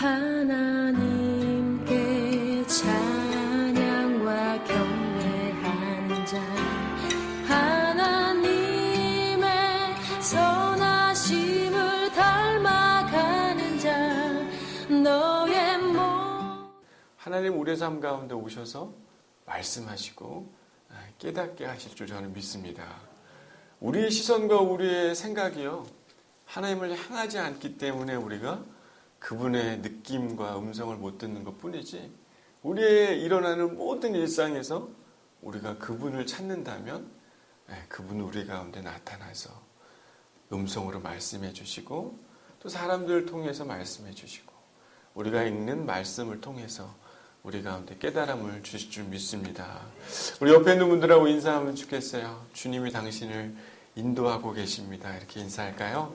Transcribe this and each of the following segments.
하나님께 찬양과 경배하는 자, 하나님의 선하심을 닮아가는 자, 너의 하나님 우리의 삶 가운데 오셔서 말씀하시고 깨닫게 하실 줄 저는 믿습니다. 우리의 시선과 우리의 생각이요, 하나님을 향하지 않기 때문에 우리가 그분의 느낌과 음성을 못 듣는 것 뿐이지, 우리의 일어나는 모든 일상에서 우리가 그분을 찾는다면 그분은 우리 가운데 나타나서 음성으로 말씀해 주시고, 또 사람들을 통해서 말씀해 주시고, 우리가 읽는 말씀을 통해서 우리 가운데 깨달음을 주실 줄 믿습니다. 우리 옆에 있는 분들하고 인사하면 좋겠어요. 주님이 당신을 인도하고 계십니다. 이렇게 인사할까요?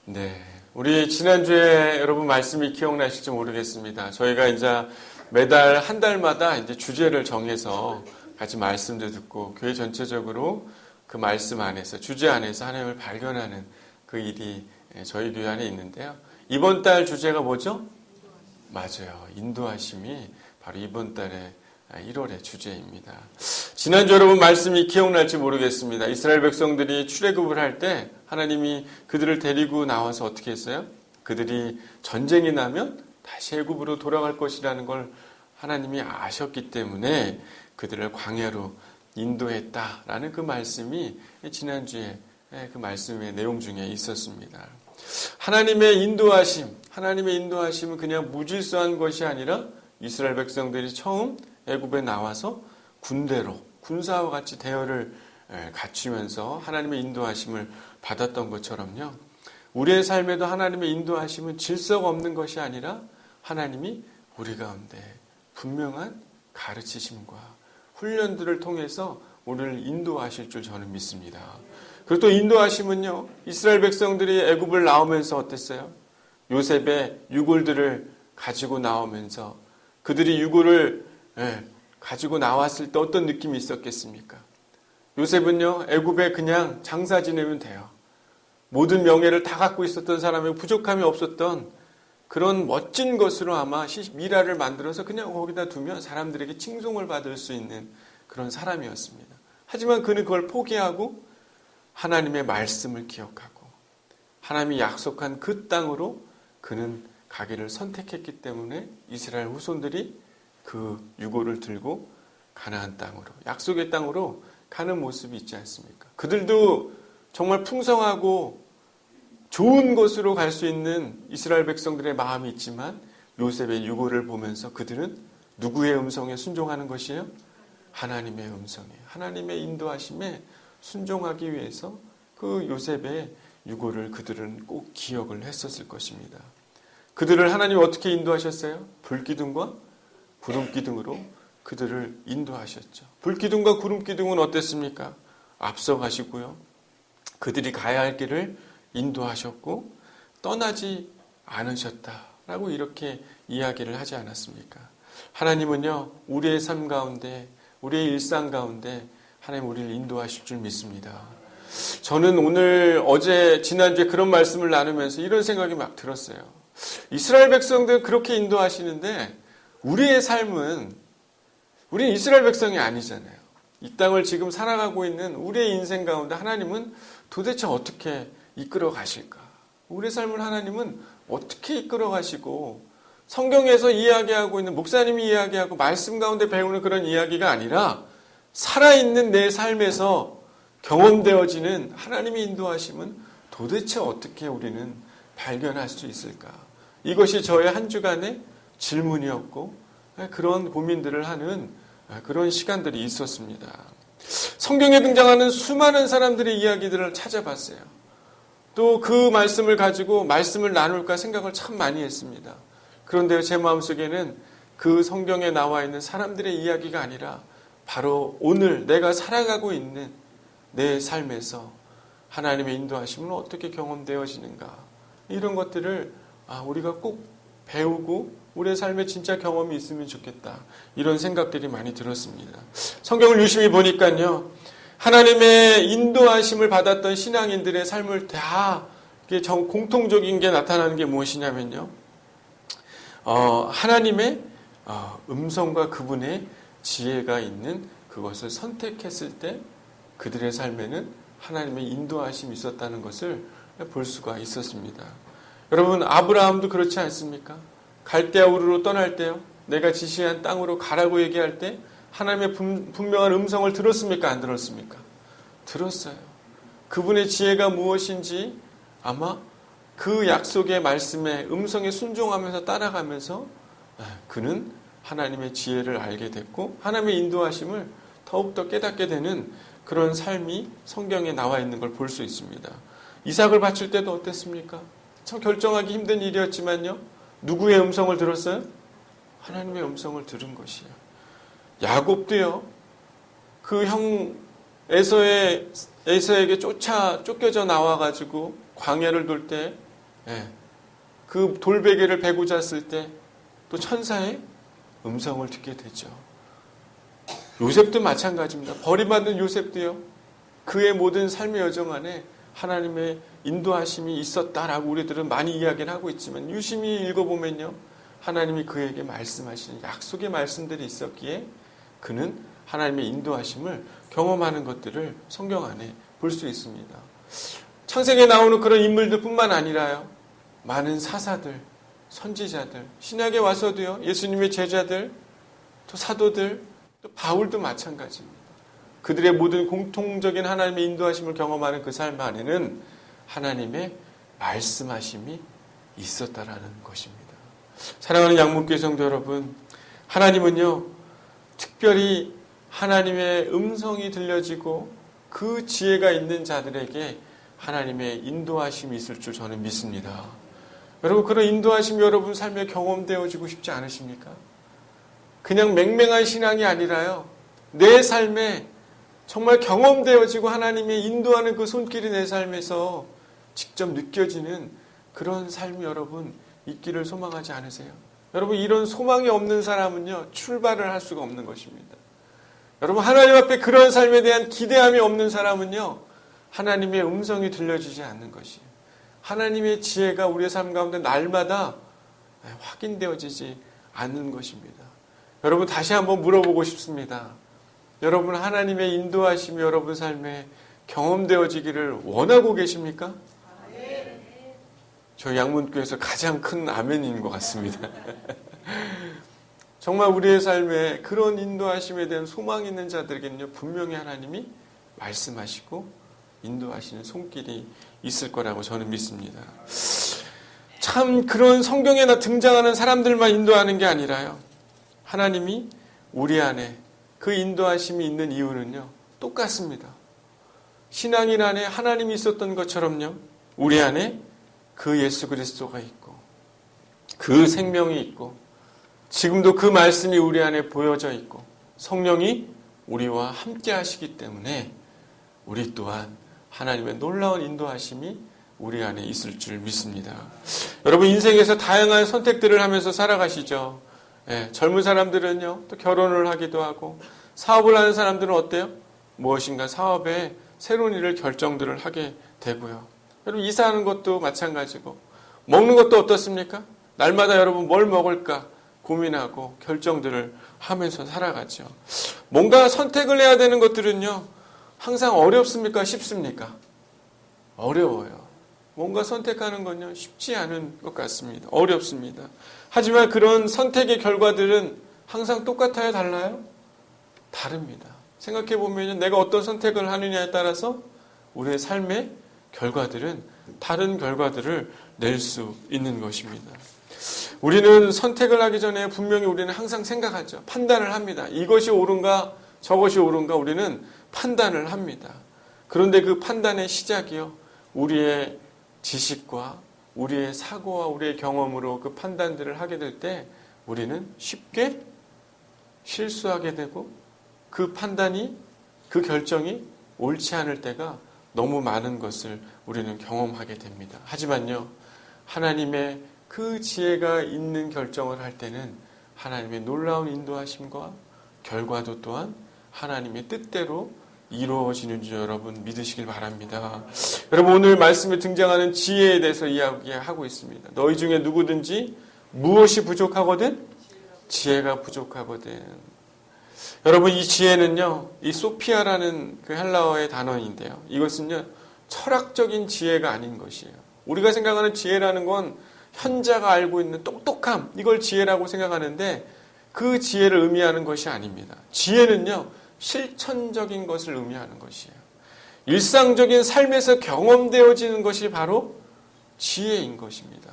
네, 우리 지난주에 여러분 말씀이 기억나실지 모르겠습니다. 저희가 이제 매달 한 달마다 이제 주제를 정해서 같이 말씀도 듣고 교회 전체적으로 그 말씀 안에서, 주제 안에서 하나님을 발견하는 그 일이 저희 교회 안에 있는데요. 이번 달 주제가 뭐죠? 맞아요. 인도하심이 바로 이번 달의 1월의 주제입니다. 지난주 여러분 말씀이 기억날지 모르겠습니다. 이스라엘 백성들이 출애굽을 할 때 하나님이 그들을 데리고 나와서 어떻게 했어요? 그들이 전쟁이 나면 다시 애굽으로 돌아갈 것이라는 걸 하나님이 아셨기 때문에 그들을 광야로 인도했다라는 그 말씀이 지난주에 그 말씀의 내용 중에 있었습니다. 하나님의 인도하심은 그냥 무질서한 것이 아니라 이스라엘 백성들이 처음 애굽에 나와서 군대로, 군사와 같이 대열을 갖추면서 하나님의 인도하심을 받았던 것처럼요, 우리의 삶에도 하나님의 인도하심은 질서가 없는 것이 아니라 하나님이 우리 가운데 분명한 가르치심과 훈련들을 통해서 우리를 인도하실 줄 저는 믿습니다. 그리고 또 인도하심은요, 이스라엘 백성들이 애굽을 나오면서 어땠어요? 요셉의 유골들을 가지고 나오면서 그들이 유골을 가지고 나왔을 때 어떤 느낌이 있었겠습니까? 요셉은요, 애굽에 그냥 장사 지내면 돼요. 모든 명예를 다 갖고 있었던 사람이 부족함이 없었던 그런 멋진 것으로 아마 미라를 만들어서 그냥 거기다 두면 사람들에게 칭송을 받을 수 있는 그런 사람이었습니다. 하지만 그는 그걸 포기하고 하나님의 말씀을 기억하고 하나님이 약속한 그 땅으로 그는 가기를 선택했기 때문에 이스라엘 후손들이 그 유고를 들고 가나안 땅으로, 약속의 땅으로 가는 모습이 있지 않습니까? 그들도 정말 풍성하고 좋은 곳으로 갈 수 있는 이스라엘 백성들의 마음이 있지만 요셉의 유고를 보면서 그들은 누구의 음성에 순종하는 것이에요? 하나님의 음성이에요. 하나님의 인도하심에 순종하기 위해서 그 요셉의 유고를 그들은 꼭 기억을 했었을 것입니다. 그들을 하나님이 어떻게 인도하셨어요? 불기둥과 구름기둥으로 그들을 인도하셨죠. 불기둥과 구름기둥은 어땠습니까? 앞서가시고요, 그들이 가야 할 길을 인도하셨고 떠나지 않으셨다라고 이렇게 이야기를 하지 않았습니까? 하나님은요, 우리의 삶 가운데, 우리의 일상 가운데 하나님 우리를 인도하실 줄 믿습니다. 저는 어제 지난주에 그런 말씀을 나누면서 이런 생각이 막 들었어요. 이스라엘 백성들은 그렇게 인도하시는데 우리의 삶은, 우리는 이스라엘 백성이 아니잖아요. 이 땅을 지금 살아가고 있는 우리의 인생 가운데 하나님은 도대체 어떻게 이끌어 가실까? 우리 삶을 하나님은 어떻게 이끌어 가시고, 성경에서 이야기하고 있는, 목사님이 이야기하고 말씀 가운데 배우는 그런 이야기가 아니라 살아있는 내 삶에서 경험되어지는 하나님의 인도하심은 도대체 어떻게 우리는 발견할 수 있을까? 이것이 저의 한 주간의 질문이었고 그런 고민들을 하는 그런 시간들이 있었습니다. 성경에 등장하는 수많은 사람들의 이야기들을 찾아봤어요. 또 그 말씀을 가지고 말씀을 나눌까 생각을 참 많이 했습니다. 그런데 제 마음속에는 그 성경에 나와 있는 사람들의 이야기가 아니라 바로 오늘 내가 살아가고 있는 내 삶에서 하나님의 인도하심은 어떻게 경험되어지는가, 이런 것들을 우리가 꼭 배우고 우리의 삶에 진짜 경험이 있으면 좋겠다, 이런 생각들이 많이 들었습니다. 성경을 유심히 보니까요, 하나님의 인도하심을 받았던 신앙인들의 삶을 다 공통적인 게 나타나는 게 무엇이냐면요. 하나님의 음성과 그분의 지혜가 있는 그것을 선택했을 때 그들의 삶에는 하나님의 인도하심이 있었다는 것을 볼 수가 있었습니다. 여러분, 아브라함도 그렇지 않습니까? 갈대아 우르로 떠날 때요. 내가 지시한 땅으로 가라고 얘기할 때 하나님의 분명한 음성을 들었습니까? 안 들었습니까? 들었어요. 그분의 지혜가 무엇인지 아마 그 약속의 말씀에 음성에 순종하면서 따라가면서 그는 하나님의 지혜를 알게 됐고 하나님의 인도하심을 더욱더 깨닫게 되는 그런 삶이 성경에 나와 있는 걸 볼 수 있습니다. 이삭을 바칠 때도 어땠습니까? 참 결정하기 힘든 일이었지만요. 누구의 음성을 들었어요? 하나님의 음성을 들은 것이에요. 야곱도요. 그 형 에서에게 쫓겨져 나와가지고 광야를 돌 때 그 돌베개를 베고 잤을 때 또 천사의 음성을 듣게 되죠. 요셉도 마찬가지입니다. 버림받는 요셉도요. 그의 모든 삶의 여정 안에 하나님의 인도하심이 있었다라고 우리들은 많이 이야기를 하고 있지만 유심히 읽어보면요. 하나님이 그에게 말씀하시는 약속의 말씀들이 있었기에 그는 하나님의 인도하심을 경험하는 것들을 성경 안에 볼 수 있습니다. 창세기에 나오는 그런 인물들 뿐만 아니라요. 많은 사사들, 선지자들, 신약에 와서도요. 예수님의 제자들, 또 사도들, 또 바울도 마찬가지입니다. 그들의 모든 공통적인 하나님의 인도하심을 경험하는 그 삶 안에는 하나님의 말씀하심이 있었다라는 것입니다. 사랑하는 양문교회 성도 여러분, 하나님은요. 특별히 하나님의 음성이 들려지고 그 지혜가 있는 자들에게 하나님의 인도하심이 있을 줄 저는 믿습니다. 여러분, 그런 인도하심이 여러분 삶에 경험되어지고 싶지 않으십니까? 그냥 맹맹한 신앙이 아니라요. 내 삶에 정말 경험되어지고 하나님의 인도하는 그 손길이 내 삶에서 직접 느껴지는 그런 삶이 여러분 있기를 소망하지 않으세요? 여러분, 이런 소망이 없는 사람은요. 출발을 할 수가 없는 것입니다. 여러분, 하나님 앞에 그런 삶에 대한 기대함이 없는 사람은요. 하나님의 음성이 들려지지 않는 것이에요. 하나님의 지혜가 우리의 삶 가운데 날마다 확인되어지지 않는 것입니다. 여러분, 다시 한번 물어보고 싶습니다. 여러분, 하나님의 인도하심이 여러분 삶에 경험되어지기를 원하고 계십니까? 저희 양문교회에서 가장 큰 아멘인 것 같습니다. 정말 우리의 삶에 그런 인도하심에 대한 소망이 있는 자들에게는요, 분명히 하나님이 말씀하시고 인도하시는 손길이 있을 거라고 저는 믿습니다. 참 그런 성경에 등장하는 사람들만 인도하는 게 아니라요. 하나님이 우리 안에 그 인도하심이 있는 이유는요. 똑같습니다. 신앙인 안에 하나님이 있었던 것처럼요. 우리 안에 그 예수 그리스도가 있고 그 생명이 있고 지금도 그 말씀이 우리 안에 보여져 있고 성령이 우리와 함께 하시기 때문에 우리 또한 하나님의 놀라운 인도하심이 우리 안에 있을 줄 믿습니다. 여러분, 인생에서 다양한 선택들을 하면서 살아가시죠. 젊은 사람들은요, 또 결혼을 하기도 하고, 사업을 하는 사람들은 어때요? 무엇인가 사업에 새로운 일을 결정들을 하게 되고요. 여러분, 이사하는 것도 마찬가지고, 먹는 것도 어떻습니까? 날마다 여러분 뭘 먹을까 고민하고 결정들을 하면서 살아가죠. 뭔가 선택을 해야 되는 것들은요, 항상 어렵습니까? 쉽습니까? 어려워요. 뭔가 선택하는 건요, 쉽지 않은 것 같습니다. 어렵습니다. 하지만 그런 선택의 결과들은 항상 똑같아요? 달라요? 다릅니다. 생각해보면 내가 어떤 선택을 하느냐에 따라서 우리의 삶의 결과들은 다른 결과들을 낼 수 있는 것입니다. 우리는 선택을 하기 전에 분명히 우리는 항상 생각하죠. 판단을 합니다. 이것이 옳은가 저것이 옳은가 우리는 판단을 합니다. 그런데 그 판단의 시작이요. 우리의 지식과 우리의 사고와 우리의 경험으로 그 판단들을 하게 될 때 우리는 쉽게 실수하게 되고 그 판단이 그 결정이 옳지 않을 때가 너무 많은 것을 우리는 경험하게 됩니다. 하지만요. 하나님의 그 지혜가 있는 결정을 할 때는 하나님의 놀라운 인도하심과 결과도 또한 하나님의 뜻대로 이루어지는 줄 여러분 믿으시길 바랍니다. 여러분 오늘 말씀에 등장하는 지혜에 대해서 이야기하고 있습니다. 너희 중에 누구든지 무엇이 부족하거든? 지혜가 부족하거든. 여러분 이 지혜는요, 이 소피아라는 그 헬라어의 단어인데요. 이것은요, 철학적인 지혜가 아닌 것이에요. 우리가 생각하는 지혜라는 건 현자가 알고 있는 똑똑함, 이걸 지혜라고 생각하는데 그 지혜를 의미하는 것이 아닙니다. 지혜는요, 실천적인 것을 의미하는 것이에요. 일상적인 삶에서 경험되어지는 것이 바로 지혜인 것입니다.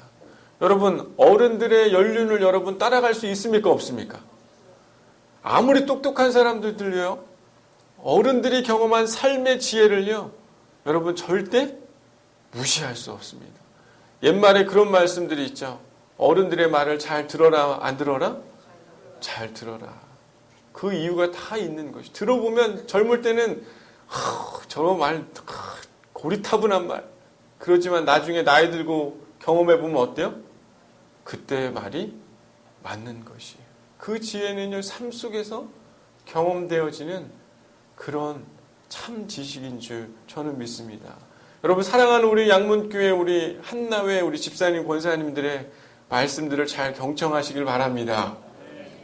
여러분, 어른들의 연륜을 여러분 따라갈 수 있습니까? 없습니까? 아무리 똑똑한 사람들도요, 어른들이 경험한 삶의 지혜를요, 여러분 절대 무시할 수 없습니다. 옛말에 그런 말씀들이 있죠. 어른들의 말을 잘 들어라, 안 들어라? 잘 들어라. 그 이유가 다 있는 것이. 들어보면 젊을 때는 저런 말, 고리타분한 말. 그러지만 나중에 나이 들고 경험해보면 어때요? 그때의 말이 맞는 것이에요. 그 지혜는요, 삶 속에서 경험되어지는 그런 참 지식인 줄 저는 믿습니다. 여러분 사랑하는 우리 양문교회 우리 한나회 우리 집사님 권사님들의 말씀들을 잘 경청하시길 바랍니다.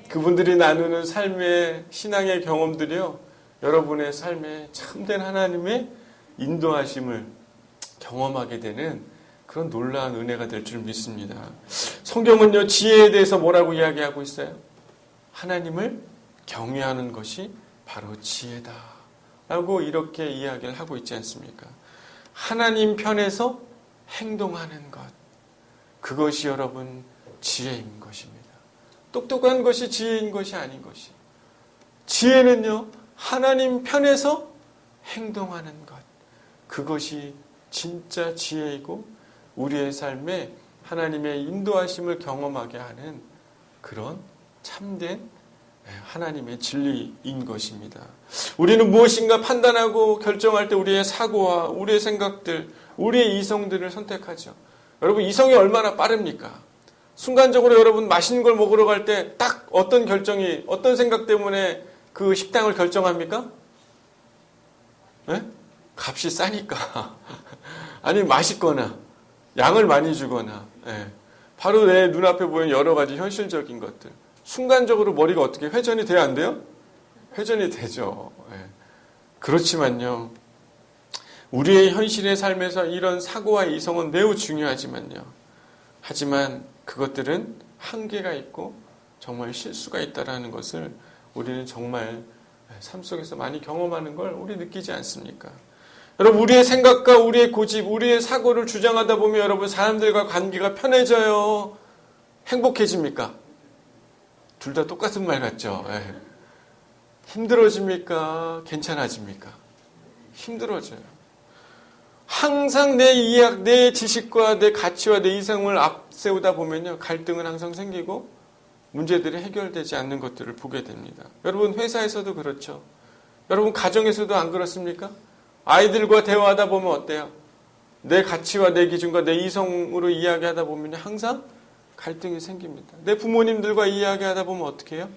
그분들이 나누는 삶의 신앙의 경험들이요, 여러분의 삶에 참된 하나님의 인도하심을 경험하게 되는 그런 놀라운 은혜가 될 줄 믿습니다. 성경은요, 지혜에 대해서 뭐라고 이야기하고 있어요? 하나님을 경외하는 것이 바로 지혜다 라고 이렇게 이야기를 하고 있지 않습니까? 하나님 편에서 행동하는 것, 그것이 여러분 지혜인 것입니다. 똑똑한 것이 지혜인 것이 아닌 것이. 지혜는요, 하나님 편에서 행동하는 것, 그것이 진짜 지혜이고 우리의 삶에 하나님의 인도하심을 경험하게 하는 그런 참된 하나님의 진리인 것입니다. 우리는 무엇인가 판단하고 결정할 때 우리의 사고와 우리의 생각들, 우리의 이성들을 선택하죠. 여러분 이성이 얼마나 빠릅니까? 순간적으로 여러분 맛있는 걸 먹으러 갈 때 딱 어떤 결정이, 어떤 생각 때문에 그 식당을 결정합니까? 네? 값이 싸니까. 아니 맛있거나 양을 많이 주거나, 바로 내 눈앞에 보이는 여러 가지 현실적인 것들. 순간적으로 머리가 어떻게 회전이 돼야 안 돼요? 회전이 되죠. 그렇지만요, 우리의 현실의 삶에서 이런 사고와 이성은 매우 중요하지만요, 하지만 그것들은 한계가 있고 정말 실수가 있다는 것을 우리는 정말 삶 속에서 많이 경험하는 걸 우리 느끼지 않습니까? 여러분 우리의 생각과 우리의 고집, 우리의 사고를 주장하다 보면 여러분 사람들과 관계가 편해져요? 행복해집니까? 둘 다 똑같은 말 같죠? 힘들어집니까? 괜찮아집니까? 힘들어져요. 항상 내 이해, 내 지식과 내 가치와 내 이성을 앞세우다 보면요, 갈등은 항상 생기고 문제들이 해결되지 않는 것들을 보게 됩니다. 여러분 회사에서도 그렇죠. 여러분 가정에서도 안 그렇습니까? 아이들과 대화하다 보면 어때요? 내 가치와 내 기준과 내 이성으로 이야기하다 보면 항상 갈등이 생깁니다. 내 부모님들과 이야기하다 보면 어떻게 해요?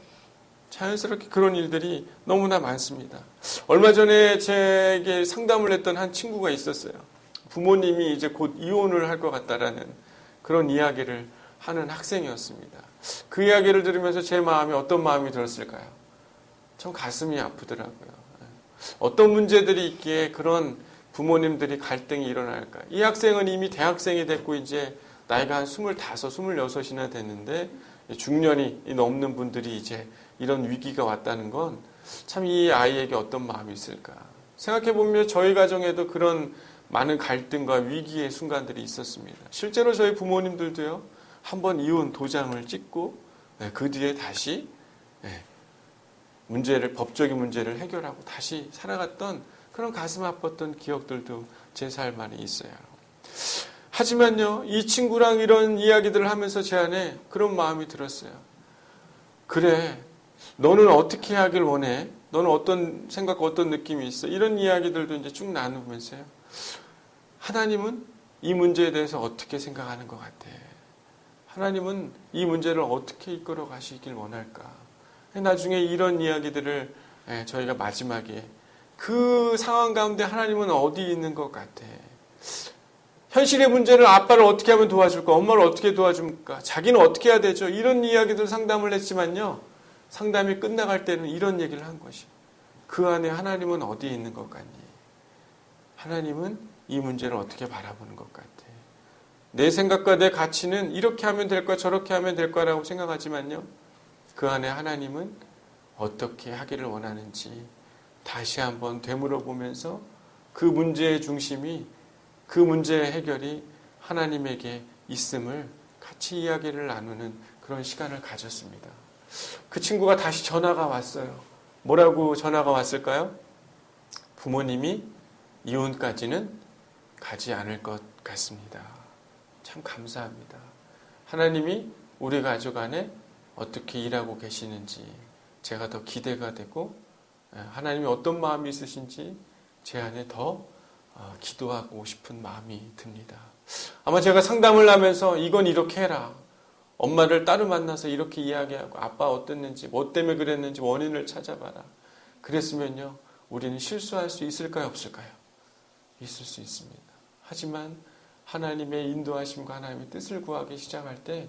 자연스럽게 그런 일들이 너무나 많습니다. 얼마 전에 제게 상담을 했던 한 친구가 있었어요. 부모님이 이제 곧 이혼을 할 것 같다라는 그런 이야기를 하는 학생이었습니다. 그 이야기를 들으면서 제 마음이 어떤 마음이 들었을까요? 전 가슴이 아프더라고요. 어떤 문제들이 있기에 그런 부모님들이 갈등이 일어날까? 이 학생은 이미 대학생이 됐고 이제 나이가 한 25, 26이나 됐는데 중년이 넘는 분들이 이제 이런 위기가 왔다는 건 참 이 아이에게 어떤 마음이 있을까? 생각해보면 저희 가정에도 그런 많은 갈등과 위기의 순간들이 있었습니다. 실제로 저희 부모님들도요, 한번 이혼 도장을 찍고 그 뒤에 다시 법적인 문제를 해결하고 다시 살아갔던 그런 가슴 아팠던 기억들도 제 삶 안에 있어요. 하지만요, 이 친구랑 이런 이야기들을 하면서 제 안에 그런 마음이 들었어요. 그래, 너는 어떻게 하길 원해? 너는 어떤 생각과 어떤 느낌이 있어? 이런 이야기들도 이제 쭉 나누면서요, 하나님은 이 문제에 대해서 어떻게 생각하는 것 같아? 하나님은 이 문제를 어떻게 이끌어 가시길 원할까? 나중에 이런 이야기들을 저희가 마지막에 그 상황 가운데 하나님은 어디 있는 것 같아? 현실의 문제를 아빠를 어떻게 하면 도와줄까? 엄마를 어떻게 도와줄까? 자기는 어떻게 해야 되죠? 이런 이야기들 상담을 했지만요. 상담이 끝나갈 때는 이런 얘기를 한 것이. 그 안에 하나님은 어디에 있는 것 같니? 하나님은 이 문제를 어떻게 바라보는 것 같아? 내 생각과 내 가치는 이렇게 하면 될까 저렇게 하면 될까라고 생각하지만요. 그 안에 하나님은 어떻게 하기를 원하는지 다시 한번 되물어보면서 그 문제의 중심이 그 문제의 해결이 하나님에게 있음을 같이 이야기를 나누는 그런 시간을 가졌습니다. 그 친구가 다시 전화가 왔어요. 뭐라고 전화가 왔을까요? 부모님이 이혼까지는 가지 않을 것 같습니다. 참 감사합니다. 하나님이 우리 가족 안에 어떻게 일하고 계시는지 제가 더 기대가 되고 하나님이 어떤 마음이 있으신지 제 안에 더 기도하고 싶은 마음이 듭니다. 아마 제가 상담을 하면서 이건 이렇게 해라. 엄마를 따로 만나서 이렇게 이야기하고 아빠 어땠는지 뭐 때문에 그랬는지 원인을 찾아봐라. 그랬으면요. 우리는 실수할 수 있을까요? 없을까요? 있을 수 있습니다. 하지만 하나님의 인도하심과 하나님의 뜻을 구하기 시작할 때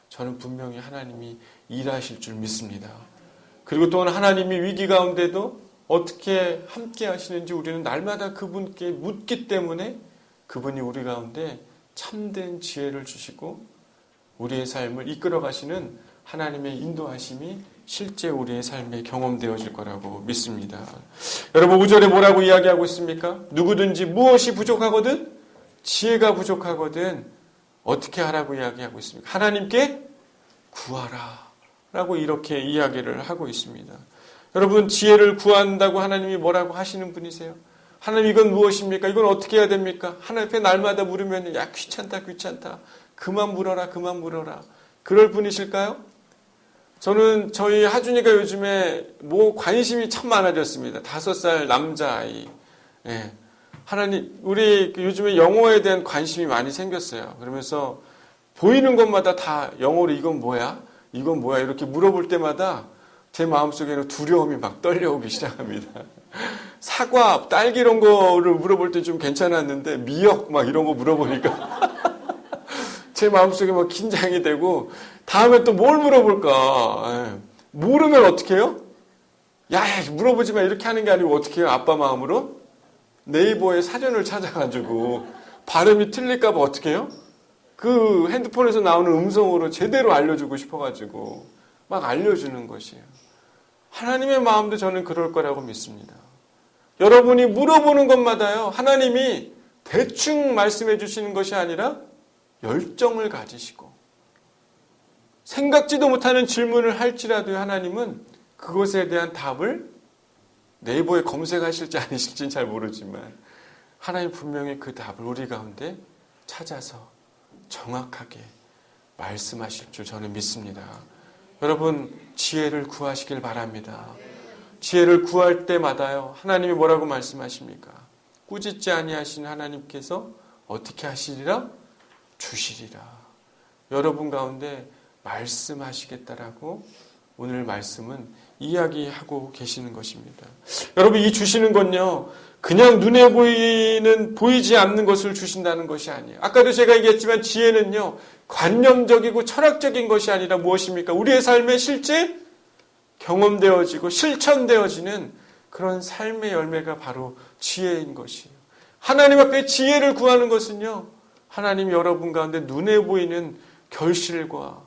저는 분명히 하나님이 일하실 줄 믿습니다. 그리고 또한 하나님이 위기 가운데도 어떻게 함께 하시는지 우리는 날마다 그분께 묻기 때문에 그분이 우리 가운데 참된 지혜를 주시고 우리의 삶을 이끌어 가시는 하나님의 인도하심이 실제 우리의 삶에 경험되어질 거라고 믿습니다. 여러분 5절에 뭐라고 이야기하고 있습니까? 누구든지 무엇이 부족하거든 지혜가 부족하거든 어떻게 하라고 이야기하고 있습니까? 하나님께 구하라 라고 이렇게 이야기를 하고 있습니다. 여러분 지혜를 구한다고 하나님이 뭐라고 하시는 분이세요? 하나님 이건 무엇입니까? 이건 어떻게 해야 됩니까? 하나님 앞에 날마다 물으면 야 귀찮다 그만 물어라 그럴 분이실까요? 저는 저희 하준이가 요즘에 뭐 관심이 참 많아졌습니다. 5살 남자아이. 예. 하나님 우리 요즘에 영어에 대한 관심이 많이 생겼어요. 그러면서 보이는 것마다 다 영어로 이건 뭐야 이렇게 물어볼 때마다 제 마음속에는 두려움이 막 떨려오기 시작합니다. 사과, 딸기 이런 거를 물어볼 때 좀 괜찮았는데 미역 막 이런 거 물어보니까 제 마음속에 막 긴장이 되고 다음에 또 뭘 물어볼까? 모르면 어떻게 해요? 야, 물어보지 마 이렇게 하는 게 아니고 어떻게 해요? 아빠 마음으로? 네이버에 사전을 찾아가지고 발음이 틀릴까 봐 어떻게 해요? 그 핸드폰에서 나오는 음성으로 제대로 알려주고 싶어가지고 막 알려주는 것이에요. 하나님의 마음도 저는 그럴 거라고 믿습니다. 여러분이 물어보는 것마다요. 하나님이 대충 말씀해 주시는 것이 아니라 열정을 가지시고 생각지도 못하는 질문을 할지라도 하나님은 그것에 대한 답을 네이버에 검색하실지 아니실지는 잘 모르지만 하나님 분명히 그 답을 우리 가운데 찾아서 정확하게 말씀하실 줄 저는 믿습니다. 여러분 지혜를 구하시길 바랍니다. 지혜를 구할 때마다요. 하나님이 뭐라고 말씀하십니까? 꾸짖지 아니하시는 하나님께서 어떻게 하시리라? 주시리라. 여러분 가운데 말씀하시겠다라고 오늘 말씀은 이야기하고 계시는 것입니다. 여러분 이 주시는 건요. 그냥 눈에 보이지 않는 것을 주신다는 것이 아니에요. 아까도 제가 얘기했지만 지혜는요. 관념적이고 철학적인 것이 아니라 무엇입니까? 우리의 삶에 실제 경험되어지고 실천되어지는 그런 삶의 열매가 바로 지혜인 것이에요. 하나님 앞에 지혜를 구하는 것은요. 하나님이 여러분 가운데 눈에 보이는 결실과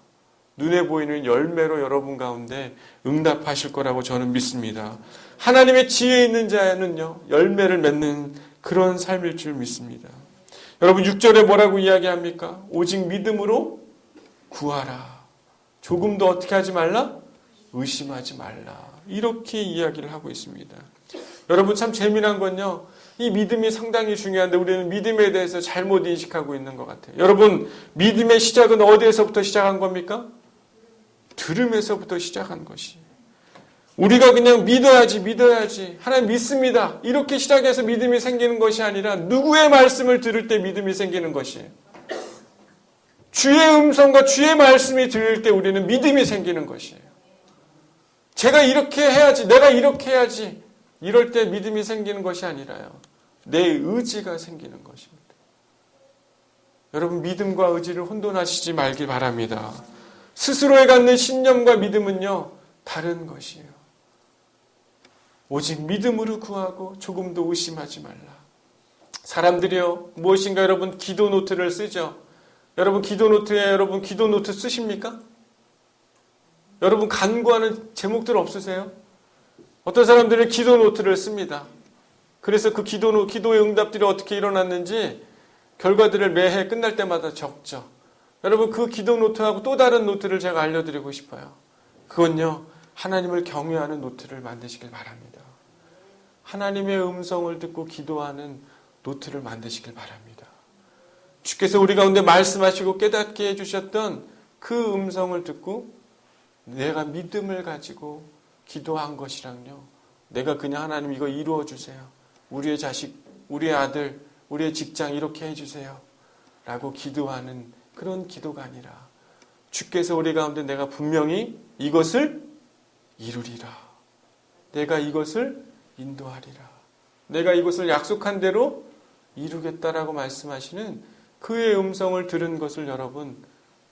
눈에 보이는 열매로 여러분 가운데 응답하실 거라고 저는 믿습니다. 하나님의 지혜 있는 자는요. 열매를 맺는 그런 삶일 줄 믿습니다. 여러분 6절에 뭐라고 이야기합니까? 오직 믿음으로 구하라. 조금도 어떻게 하지 말라? 의심하지 말라. 이렇게 이야기를 하고 있습니다. 여러분 참 재미난 건요. 이 믿음이 상당히 중요한데 우리는 믿음에 대해서 잘못 인식하고 있는 것 같아요. 여러분 믿음의 시작은 어디에서부터 시작한 겁니까? 들음에서부터 시작한 것이. 우리가 그냥 믿어야지 하나님 믿습니다 이렇게 시작해서 믿음이 생기는 것이 아니라 누구의 말씀을 들을 때 믿음이 생기는 것이에요. 주의 음성과 주의 말씀이 들릴 때 우리는 믿음이 생기는 것이에요. 제가 이렇게 해야지 내가 이렇게 해야지 이럴 때 믿음이 생기는 것이 아니라요. 내 의지가 생기는 것입니다. 여러분 믿음과 의지를 혼돈하시지 말길 바랍니다. 스스로에 갖는 신념과 믿음은요. 다른 것이에요. 오직 믿음으로 구하고 조금도 의심하지 말라. 사람들이요. 무엇인가 여러분 기도 노트를 쓰죠. 여러분 기도 노트에 여러분 기도 노트 쓰십니까? 여러분 간구하는 제목들 없으세요? 어떤 사람들은 기도 노트를 씁니다. 그래서 그 기도의 응답들이 어떻게 일어났는지 결과들을 매해 끝날 때마다 적죠. 여러분 그 기도 노트하고 또 다른 노트를 제가 알려드리고 싶어요. 그건요. 하나님을 경외하는 노트를 만드시길 바랍니다. 하나님의 음성을 듣고 기도하는 노트를 만드시길 바랍니다. 주께서 우리 가운데 말씀하시고 깨닫게 해주셨던 그 음성을 듣고 내가 믿음을 가지고 기도한 것이랑요. 내가 그냥 하나님 이거 이루어 주세요. 우리의 자식, 우리의 아들, 우리의 직장 이렇게 해주세요. 라고 기도하는 그런 기도가 아니라 주께서 우리 가운데 내가 분명히 이것을 이루리라. 내가 이것을 인도하리라. 내가 이것을 약속한 대로 이루겠다라고 말씀하시는 그의 음성을 들은 것을 여러분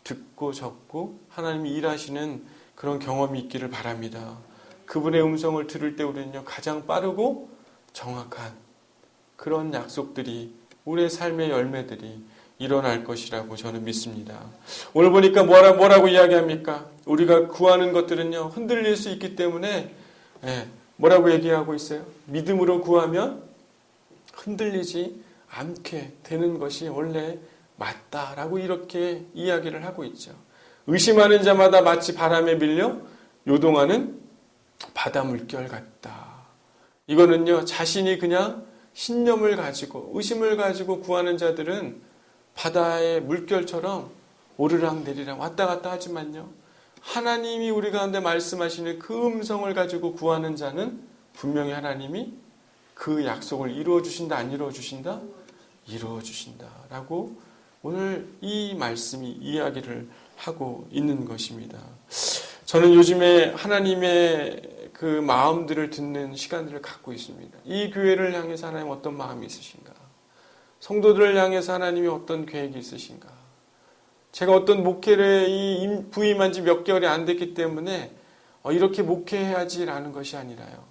듣고 적고 하나님이 일하시는 그런 경험이 있기를 바랍니다. 그분의 음성을 들을 때 우리는요 가장 빠르고 정확한 그런 약속들이 우리의 삶의 열매들이 일어날 것이라고 저는 믿습니다. 오늘 보니까 뭐라고 이야기합니까? 우리가 구하는 것들은요 흔들릴 수 있기 때문에 뭐라고 얘기하고 있어요? 믿음으로 구하면 흔들리지 않게 되는 것이 원래 맞다라고 이렇게 이야기를 하고 있죠. 의심하는 자마다 마치 바람에 밀려 요동하는 바다 물결 같다. 이거는요 자신이 그냥 신념을 가지고 의심을 가지고 구하는 자들은 바다의 물결처럼 오르락내리락 왔다 갔다 하지만요 하나님이 우리 가운데 말씀하시는 그 음성을 가지고 구하는 자는 분명히 하나님이 그 약속을 이루어 주신다 안 이루어 주신다? 이루어 주신다 라고 오늘 이 말씀이 이야기를 하고 있는 것입니다. 저는 요즘에 하나님의 그 마음들을 듣는 시간들을 갖고 있습니다. 이 교회를 향해서 하나님 어떤 마음이 있으신가? 성도들을 향해서 하나님이 어떤 계획이 있으신가? 제가 어떤 목회를 부임한 지 몇 개월이 안 됐기 때문에 이렇게 목회해야지라는 것이 아니라요.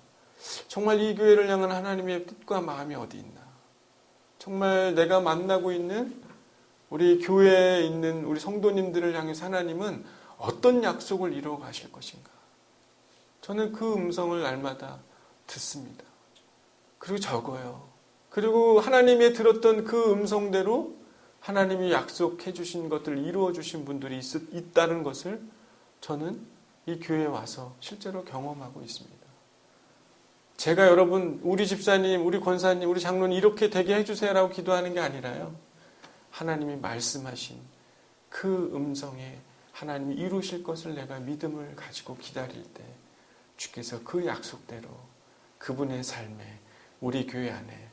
정말 이 교회를 향한 하나님의 뜻과 마음이 어디 있나? 정말 내가 만나고 있는 우리 교회에 있는 우리 성도님들을 향해서 하나님은 어떤 약속을 이루어 가실 것인가? 저는 그 음성을 날마다 듣습니다. 그리고 적어요. 그리고 하나님이 들었던 그 음성대로 하나님이 약속해 주신 것들을 이루어 주신 분들이 있다는 것을 저는 이 교회에 와서 실제로 경험하고 있습니다. 제가 여러분 우리 집사님, 우리 권사님, 우리 장로님 이렇게 되게 해주세요라고 기도하는 게 아니라요. 하나님이 말씀하신 그 음성에 하나님이 이루실 것을 내가 믿음을 가지고 기다릴 때 주께서 그 약속대로 그분의 삶에 우리 교회 안에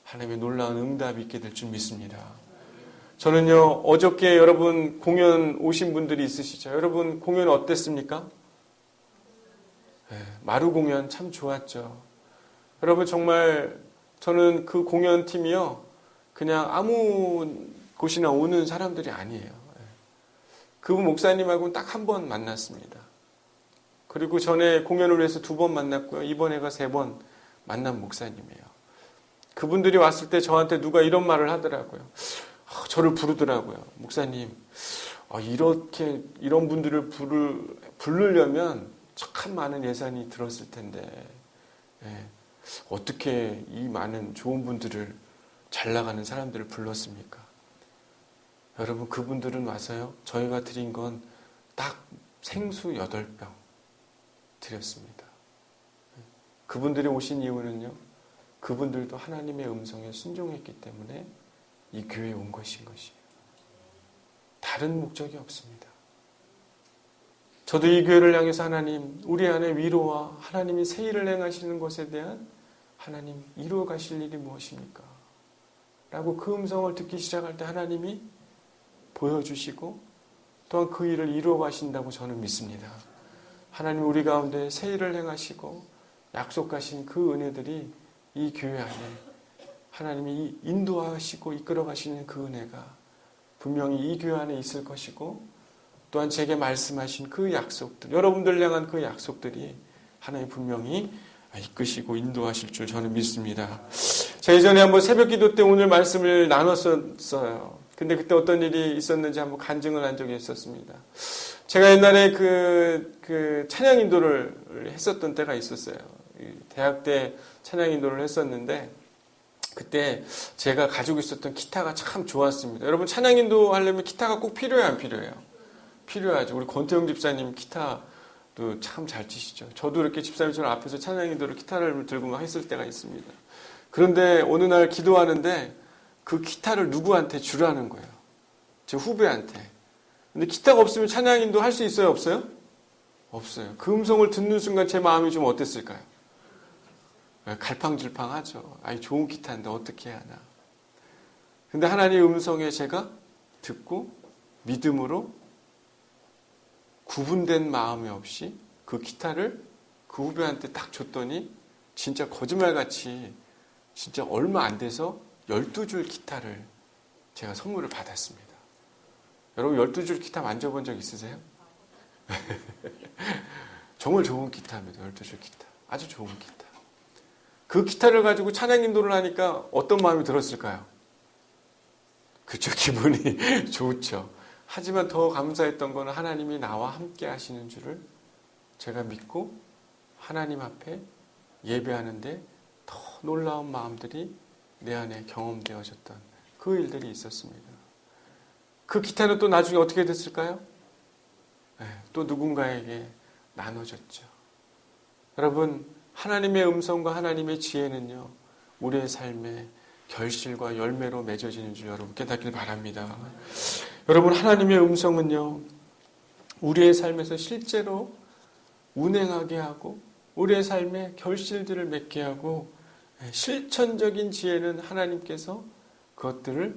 하나님의 놀라운 응답이 있게 될 줄 믿습니다. 저는요 어저께 여러분 공연 오신 분들이 있으시죠? 여러분 공연 어땠습니까? 마루 공연 참 좋았죠. 여러분 정말 저는 그 공연팀이요 그냥 아무 곳이나 오는 사람들이 아니에요. 그분 목사님하고는 딱 한 번 만났습니다. 그리고 전에 공연을 위해서 2번 만났고요. 이번에가 3번 만난 목사님이에요. 그분들이 왔을 때 저한테 누가 이런 말을 하더라고요. 저를 부르더라고요. 목사님, 이렇게 이런 분들을 부르려면 참 많은 예산이 들었을 텐데 어떻게 이 많은 좋은 분들을 잘 나가는 사람들을 불렀습니까? 여러분 그분들은 와서요. 저희가 드린 건 딱 생수 8병 드렸습니다. 그분들이 오신 이유는요. 그분들도 하나님의 음성에 순종했기 때문에 이 교회에 온 것인 것이에요. 다른 목적이 없습니다. 저도 이 교회를 향해서 하나님 우리 안에 위로와 하나님이 새 일을 행하시는 것에 대한 하나님 이루어 가실 일이 무엇입니까? 라고 그 음성을 듣기 시작할 때 하나님이 보여주시고 또한 그 일을 이루어 가신다고 저는 믿습니다. 하나님 우리 가운데 새 일을 행하시고 약속하신 그 은혜들이 이 교회 안에 하나님이 인도하시고 이끌어가시는 그 은혜가 분명히 이 교회 안에 있을 것이고, 또한 제게 말씀하신 그 약속들, 여러분들 향한 그 약속들이 하나님 분명히 이끄시고 인도하실 줄 저는 믿습니다. 자, 예전에 한번 새벽 기도 때 오늘 말씀을 나눴었어요. 근데 그때 어떤 일이 있었는지 한번 간증을 한 적이 있었습니다. 제가 옛날에 그 찬양 인도를 했었던 때가 있었어요. 대학 때 찬양 인도를 했었는데, 그때 제가 가지고 있었던 기타가 참 좋았습니다. 여러분, 찬양 인도 하려면 기타가 꼭 필요해요, 안 필요해요? 필요하죠. 우리 권태영 집사님 기타도 참 잘 치시죠. 저도 이렇게 집사님처럼 앞에서 찬양 인도를 기타를 들고 막 했을 때가 있습니다. 그런데 어느 날 기도하는데 그 기타를 누구한테 주라는 거예요. 제 후배한테. 근데 기타가 없으면 찬양 인도 할 수 있어요, 없어요? 없어요. 그 음성을 듣는 순간 제 마음이 좀 어땠을까요? 갈팡질팡하죠. 아이, 좋은 기타인데 어떻게 해야 하나. 근데 하나님의 음성에 제가 듣고 믿음으로 구분된 마음이 없이 그 기타를 그 후배한테 딱 줬더니 진짜 거짓말같이 진짜 얼마 안 돼서 12줄 기타를 제가 선물을 받았습니다. 여러분, 12줄 기타 만져본 적 있으세요? 정말 좋은 기타입니다. 12줄 기타. 아주 좋은 기타. 그 기타를 가지고 찬양 인도를 하니까 어떤 마음이 들었을까요? 그쵸, 기분이 좋죠. 하지만 더 감사했던 거는 하나님이 나와 함께 하시는 줄을 제가 믿고 하나님 앞에 예배하는데 더 놀라운 마음들이 내 안에 경험되어졌던 그 일들이 있었습니다. 그 기타는 또 나중에 어떻게 됐을까요? 또 누군가에게 나눠졌죠. 여러분, 하나님의 음성과 하나님의 지혜는요, 우리의 삶의 결실과 열매로 맺어지는 줄 여러분 깨닫길 바랍니다. 여러분, 하나님의 음성은요, 우리의 삶에서 실제로 운행하게 하고 우리의 삶의 결실들을 맺게 하고, 실천적인 지혜는 하나님께서 그것들을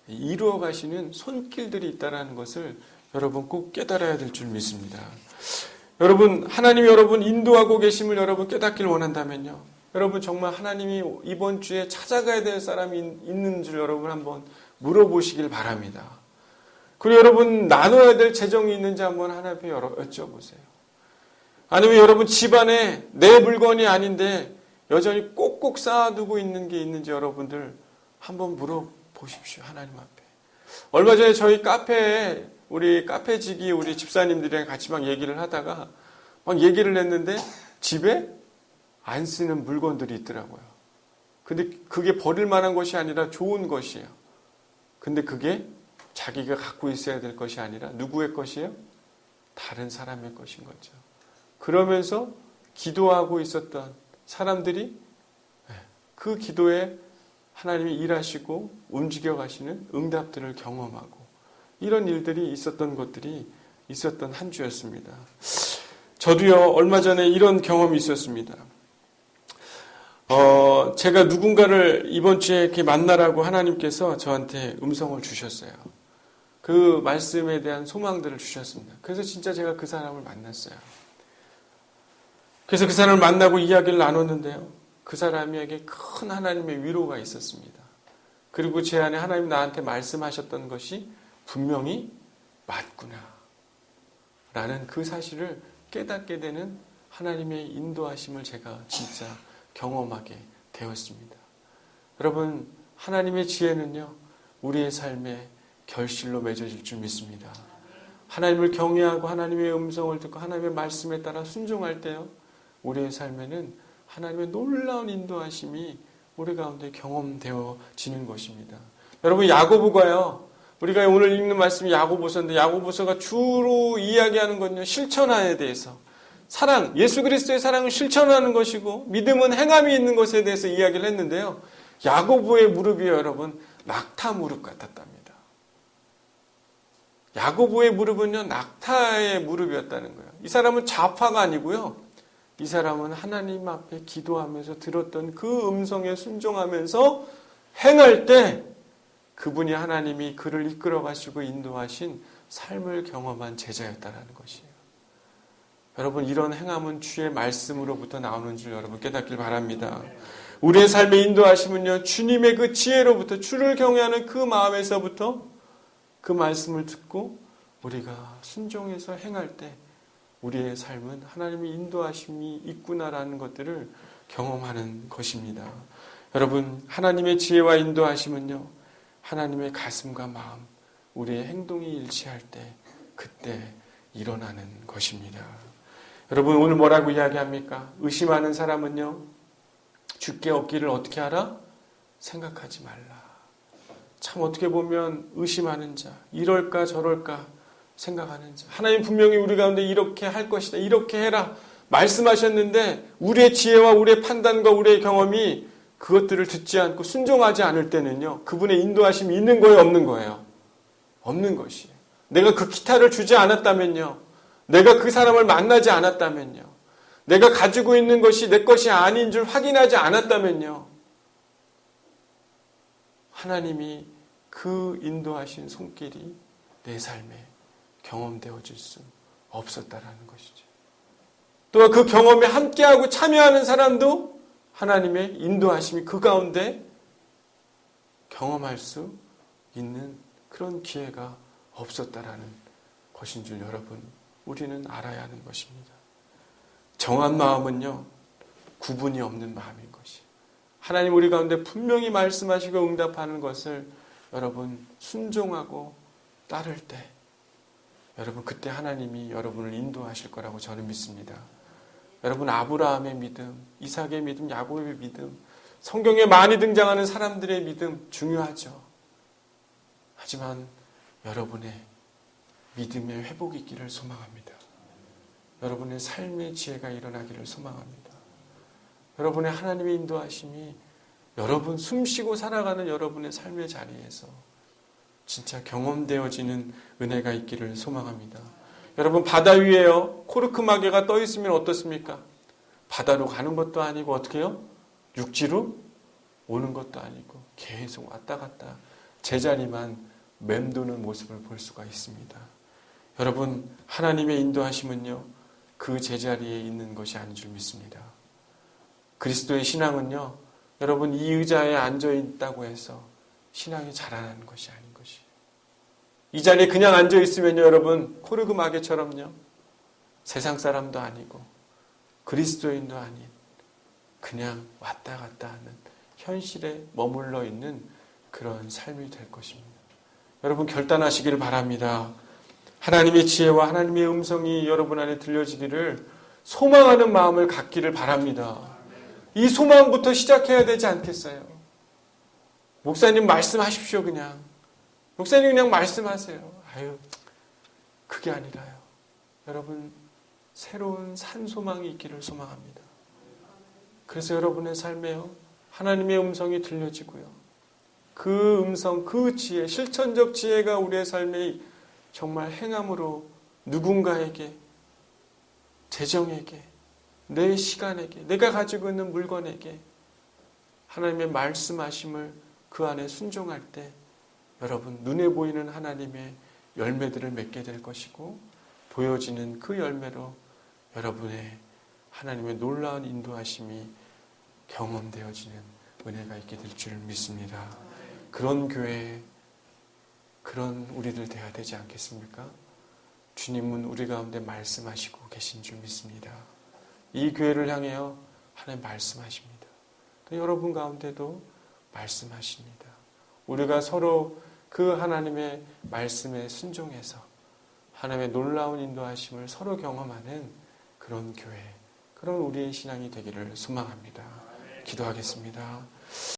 이루어 가시는 손길들이 있다는 것을 여러분 꼭 깨달아야 될 줄 믿습니다. 여러분, 하나님이 여러분 인도하고 계심을 여러분 깨닫길 원한다면요, 여러분 정말 하나님이 이번 주에 찾아가야 될 사람이 있는 줄 여러분 한번 물어보시길 바랍니다. 그리고 여러분 나눠야 될 재정이 있는지 한번 하나님 앞에 여쭤보세요. 아니면 여러분 집안에 내 물건이 아닌데 여전히 꼭꼭 쌓아두고 있는 게 있는지 여러분들 한번 물어보십시오. 하나님 앞에. 얼마 전에 저희 카페에 우리 카페지기 우리 집사님들이랑 같이 막 얘기를 하다가 막 얘기를 했는데 집에 안 쓰는 물건들이 있더라고요. 근데 그게 버릴 만한 것이 아니라 좋은 것이에요. 근데 그게 자기가 갖고 있어야 될 것이 아니라 누구의 것이에요? 다른 사람의 것인 거죠. 그러면서 기도하고 있었던 사람들이 그 기도에 하나님이 일하시고 움직여 가시는 응답들을 경험하고 이런 일들이 있었던 것들이 있었던 한 주였습니다. 저도요, 얼마 전에 이런 경험이 있었습니다. 제가 누군가를 이번 주에 이렇게 만나라고 하나님께서 저한테 음성을 주셨어요. 그 말씀에 대한 소망들을 주셨습니다. 그래서 진짜 제가 그 사람을 만났어요. 그래서 그 사람을 만나고 이야기를 나눴는데요, 그 사람에게 큰 하나님의 위로가 있었습니다. 그리고 제 안에 하나님 나한테 말씀하셨던 것이 분명히 맞구나 라는 그 사실을 깨닫게 되는 하나님의 인도하심을 제가 진짜 경험하게 되었습니다. 여러분, 하나님의 지혜는요, 우리의 삶의 결실로 맺어질 줄 믿습니다. 하나님을 경외하고 하나님의 음성을 듣고 하나님의 말씀에 따라 순종할 때요, 우리의 삶에는 하나님의 놀라운 인도하심이 우리 가운데 경험되어지는 것입니다. 여러분, 야고보가요, 우리가 오늘 읽는 말씀이 야고보서인데 야고보서가 주로 이야기하는 건요, 실천에 대해서, 사랑, 예수 그리스도의 사랑을 실천하는 것이고 믿음은 행함이 있는 것에 대해서 이야기를 했는데요, 야고보의 무릎이 여러분 낙타 무릎 같았답니다. 야고보의 무릎은요, 낙타의 무릎이었다는 거예요. 이 사람은 좌파가 아니고요, 이 사람은 하나님 앞에 기도하면서 들었던 그 음성에 순종하면서 행할 때 그분이 하나님이 그를 이끌어 가시고 인도하신 삶을 경험한 제자였다는 것이에요. 여러분 이런 행함은 주의 말씀으로부터 나오는 줄 여러분 깨닫길 바랍니다. 우리의 삶의 인도하심은요, 주님의 그 지혜로부터, 주를 경외하는 그 마음에서부터 그 말씀을 듣고 우리가 순종해서 행할 때 우리의 삶은 하나님의 인도하심이 있구나라는 것들을 경험하는 것입니다. 여러분, 하나님의 지혜와 인도하심은요, 하나님의 가슴과 마음, 우리의 행동이 일치할 때 그때 일어나는 것입니다. 여러분, 오늘 뭐라고 이야기합니까? 의심하는 사람은요, 주께 얻기를 어떻게 하라? 생각하지 말라. 참 어떻게 보면 의심하는 자, 이럴까 저럴까 생각하는 자. 하나님 분명히 우리 가운데 이렇게 할 것이다, 이렇게 해라 말씀하셨는데 우리의 지혜와 우리의 판단과 우리의 경험이 그것들을 듣지 않고 순종하지 않을 때는요, 그분의 인도하심이 있는 거예요, 없는 거예요? 없는 것이에요. 내가 그 기타를 주지 않았다면요, 내가 그 사람을 만나지 않았다면요, 내가 가지고 있는 것이 내 것이 아닌 줄 확인하지 않았다면요, 하나님이 그 인도하신 손길이 내 삶에 경험되어질 수 없었다라는 것이죠. 또 그 경험에 함께하고 참여하는 사람도 하나님의 인도하심이 그 가운데 경험할 수 있는 그런 기회가 없었다라는 것인 줄 여러분, 우리는 알아야 하는 것입니다. 정한 마음은요, 구분이 없는 마음인 것이. 하나님 우리 가운데 분명히 말씀하시고 응답하는 것을 여러분 순종하고 따를 때, 여러분 그때 하나님이 여러분을 인도하실 거라고 저는 믿습니다. 여러분 아브라함의 믿음, 이삭의 믿음, 야곱의 믿음, 성경에 많이 등장하는 사람들의 믿음 중요하죠. 하지만 여러분의 믿음의 회복이 있기를 소망합니다. 여러분의 삶의 지혜가 일어나기를 소망합니다. 여러분의 하나님의 인도하심이 여러분 숨쉬고 살아가는 여러분의 삶의 자리에서 진짜 경험되어지는 은혜가 있기를 소망합니다. 여러분 바다 위에요, 코르크마개가 떠 있으면 어떻습니까? 바다로 가는 것도 아니고 어떻게 해요? 육지로 오는 것도 아니고 계속 왔다 갔다 제자리만 맴도는 모습을 볼 수가 있습니다. 여러분 하나님의 인도하심은요, 그 제자리에 있는 것이 아닌 줄 믿습니다. 그리스도의 신앙은요, 여러분 이 의자에 앉아있다고 해서 신앙이 자라나는 것이 아닌 것이에요. 이 자리에 그냥 앉아있으면요, 여러분 코르크마개처럼요, 세상 사람도 아니고 그리스도인도 아닌 그냥 왔다 갔다 하는 현실에 머물러 있는 그런 삶이 될 것입니다. 여러분 결단하시기를 바랍니다. 하나님의 지혜와 하나님의 음성이 여러분 안에 들려지기를 소망하는 마음을 갖기를 바랍니다. 이 소망부터 시작해야 되지 않겠어요? 목사님 말씀하십시오. 그냥 목사님 그냥 말씀하세요. 아유, 그게 아니라요. 여러분 새로운 산소망이 있기를 소망합니다. 그래서 여러분의 삶에요, 하나님의 음성이 들려지고요, 그 음성, 그 지혜, 실천적 지혜가 우리의 삶에 정말 행함으로 누군가에게, 재정에게, 내 시간에게, 내가 가지고 있는 물건에게 하나님의 말씀하심을 그 안에 순종할 때 여러분 눈에 보이는 하나님의 열매들을 맺게 될 것이고, 보여지는 그 열매로 여러분의 하나님의 놀라운 인도하심이 경험되어지는 은혜가 있게 될 줄 믿습니다. 그런 교회, 그런 우리들 돼야 되지 않겠습니까? 주님은 우리 가운데 말씀하시고 계신 줄 믿습니다. 이 교회를 향해요, 하나님 말씀하십니다. 또 여러분 가운데도 말씀하십니다. 우리가 서로 그 하나님의 말씀에 순종해서 하나님의 놀라운 인도하심을 서로 경험하는 그런 교회, 그런 우리의 신앙이 되기를 소망합니다. 기도하겠습니다.